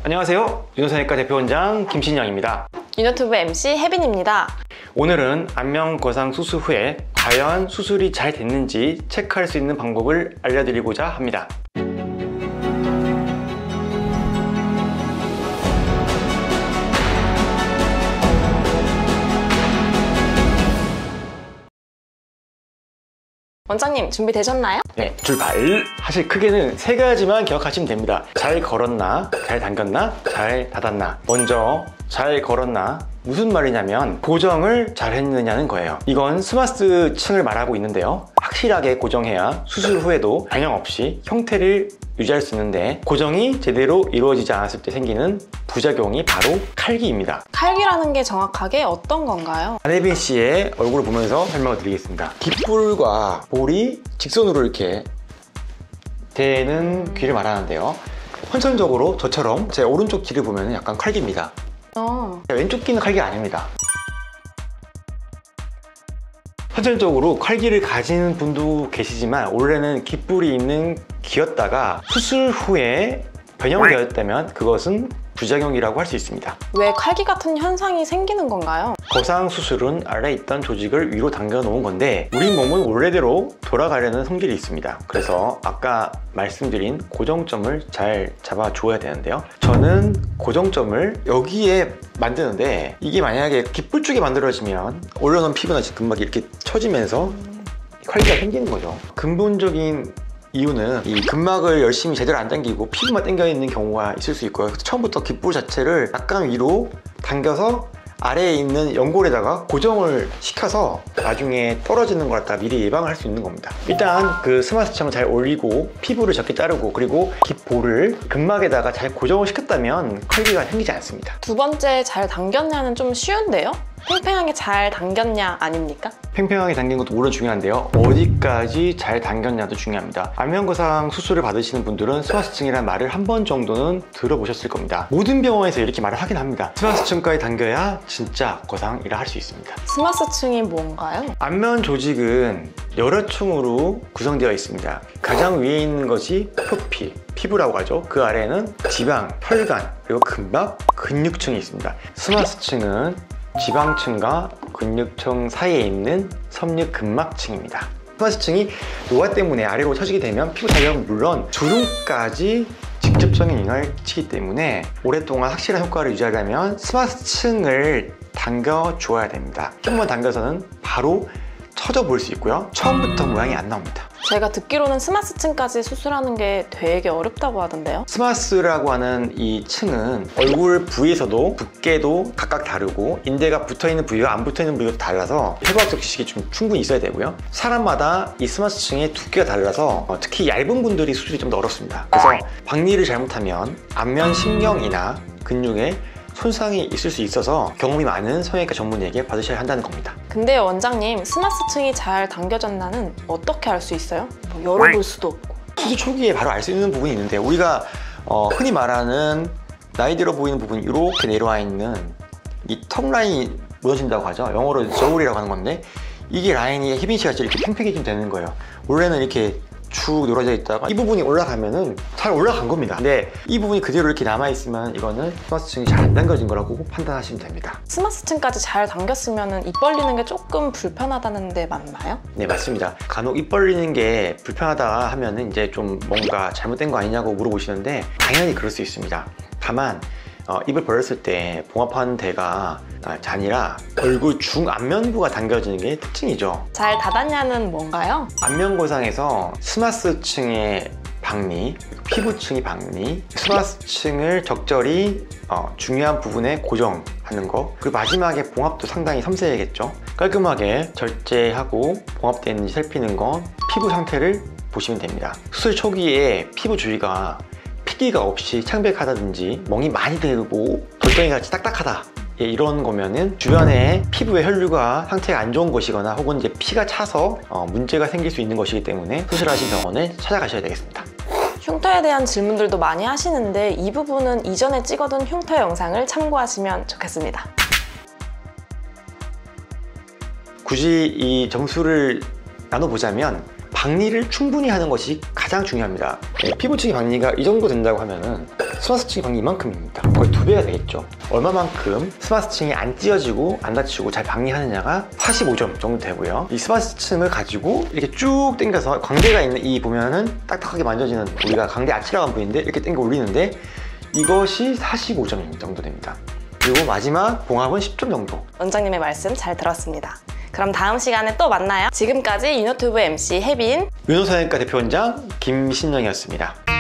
안녕하세요. 윤호선외과 대표원장 김신영입니다. 유노튜브 MC 혜빈입니다. 오늘은 안면거상 수술 후에 과연 수술이 잘 됐는지 체크할 수 있는 방법을 알려드리고자 합니다. 원장님 준비되셨나요? 네, 출발! 사실 크게는 세 가지만 기억하시면 됩니다. 잘 걸었나, 잘 당겼나, 잘 닫았나. 먼저 잘 걸었나, 무슨 말이냐면 고정을 잘 했느냐는 거예요. 이건 스마스 층을 말하고 있는데요, 확실하게 고정해야 수술 후에도 변형 없이 형태를 유지할 수 있는데, 고정이 제대로 이루어지지 않았을 때 생기는 부작용이 바로 칼기입니다. 칼기라는 게 정확하게 어떤 건가요? 안혜빈 씨의 얼굴을 보면서 설명을 드리겠습니다. 귓불과 볼이 직선으로 이렇게 되는 귀를 말하는데요, 선천적으로 저처럼 제 오른쪽 귀를 보면 약간 칼기입니다. 왼쪽 귀는 칼기가 아닙니다. 선천적으로 칼기를 가지는 분도 계시지만 원래는 귓불이 있는 귀였다가 수술 후에 변형되었다면 그것은 부작용이라고 할 수 있습니다. 왜 칼기 같은 현상이 생기는 건가요? 거상 수술은 아래에 있던 조직을 위로 당겨 놓은 건데, 우리 몸은 원래대로 돌아가려는 성질이 있습니다. 그래서 아까 말씀드린 고정점을 잘 잡아줘야 되는데요, 저는 고정점을 여기에 만드는데, 이게 만약에 귓불 쪽에 만들어지면 올려놓은 피부나 근막이 이렇게 처지면서 칼기가 생기는 거죠. 근본적인 이유는 이 근막을 열심히 제대로 안 당기고 피부만 당겨 있는 경우가 있을 수 있고요. 그래서 처음부터 귓불 자체를 약간 위로 당겨서 아래에 있는 연골에다가 고정을 시켜서 나중에 떨어지는 걸 갖다 미리 예방할 수 있는 겁니다. 일단 그 스마스층을 잘 올리고 피부를 적게 자르고 그리고 귓볼을 근막에다가 잘 고정을 시켰다면 칼기가 생기지 않습니다. 두 번째, 잘 당겼냐는 좀 쉬운데요? 팽팽하게 잘 당겼냐 아닙니까? 팽팽하게 당긴 것도 물론 중요한데요, 어디까지 잘 당겼냐도 중요합니다. 안면거상 수술을 받으시는 분들은 스마스층이라는 말을 한 번 정도는 들어보셨을 겁니다. 모든 병원에서 이렇게 말을 하긴 합니다. 스마스층까지 당겨야 진짜 거상이라 할 수 있습니다. 스마스층이 뭔가요? 안면 조직은 여러 층으로 구성되어 있습니다. 가장 위에 있는 것이 표피, 피부라고 하죠. 그 아래에는 지방, 혈관, 그리고 근막, 근육층이 있습니다. 스마스층은 지방층과 근육층 사이에 있는 섬유근막층입니다. 스마스층이 노화 때문에 아래로 처지게 되면 피부 자극은 물론 주름까지 직접적인 영향을 끼치기 때문에 오랫동안 확실한 효과를 유지하려면 스마스층을 당겨줘야 됩니다. 한번 당겨서는 바로 처져 볼 수 있고요, 처음부터 모양이 안 나옵니다. 제가 듣기로는 스마스층까지 수술하는 게 되게 어렵다고 하던데요? 스마스라고 하는 이 층은 얼굴 부위에서도 두께도 각각 다르고 인대가 붙어있는 부위와 안 붙어있는 부위가 달라서 해부학적 지식이 좀 충분히 있어야 되고요, 사람마다 이 스마스층의 두께가 달라서 특히 얇은 분들이 수술이 좀 더 어렵습니다. 그래서 박리를 잘못하면 안면 신경이나 근육에 손상이 있을 수 있어서 경험이 많은 성형외과 전문의에게 받으셔야 한다는 겁니다. 근데 원장님, 스마스층이 잘 당겨졌나는 어떻게 알 수 있어요? 열어볼 수도 없고. 수술 초기에 바로 알 수 있는 부분이 있는데, 우리가 흔히 말하는 나이 들어 보이는 부분이 이렇게 내려와 있는 이 턱 라인이 무너진다고 하죠. 영어로 저울이라고 하는 건데, 이게 라인이 혜빈 씨가 이렇게 팽팽해지면 되는 거예요. 원래는 이렇게 쭉 늘어져 있다가 이 부분이 올라가면은 잘 올라간 겁니다. 근데 이 부분이 그대로 이렇게 남아있으면 이거는 스마스층이 잘 안 당겨진 거라고 판단하시면 됩니다. 스마스층까지 잘 당겼으면 입 벌리는 게 조금 불편하다는데 맞나요? 네, 맞습니다. 간혹 입 벌리는 게 불편하다 하면은 이제 좀 뭔가 잘못된 거 아니냐고 물어보시는데, 당연히 그럴 수 있습니다. 다만 입을 벌렸을 때 봉합하는 데가 아니라 얼굴 중안면부가 당겨지는 게 특징이죠. 잘 닫았냐는 뭔가요? 안면거상에서 스마스층의 박리, 피부층이 박리, 스마스층을 적절히 중요한 부분에 고정하는 거, 그리고 마지막에 봉합도 상당히 섬세하겠죠. 깔끔하게 절제하고 봉합되어 있는지 살피는 건 피부 상태를 보시면 됩니다. 수술 초기에 피부 주위가 피기가 없이 창백하다든지 멍이 많이 들고 돌덩이같이 딱딱하다, 이런 거면은 주변에 피부의 혈류가 상태가 안 좋은 것이거나 혹은 이제 피가 차서 문제가 생길 수 있는 것이기 때문에 수술하신 병원을 찾아가셔야 되겠습니다. 흉터에 대한 질문들도 많이 하시는데 이 부분은 이전에 찍어둔 흉터 영상을 참고하시면 좋겠습니다. 굳이 이 점수를 나눠보자면 박리를 충분히 하는 것이 가장 중요합니다. 피부층의 박리가 이 정도 된다고 하면은 스마트 스치ing 관계 이만큼입니다. 거의 2배가 되겠죠. 얼마만큼 스마트 스치ing이 안 찢어지고 안 다치고 잘 방리하느냐가 45점 정도 되고요. 이 스마트 스치ing을 가지고 이렇게 쭉 당겨서 광대가 있는 이 보면은 딱딱하게 만져지는 우리가 광대 아치라고 하는 부위인데 이렇게 당겨 올리는데 이것이 45점 정도 됩니다. 그리고 마지막 봉합은 10점 정도. 원장님의 말씀 잘 들었습니다. 그럼 다음 시간에 또 만나요. 지금까지 유노튜브 MC 혜빈 윤호사연과 대표원장 김신영이었습니다.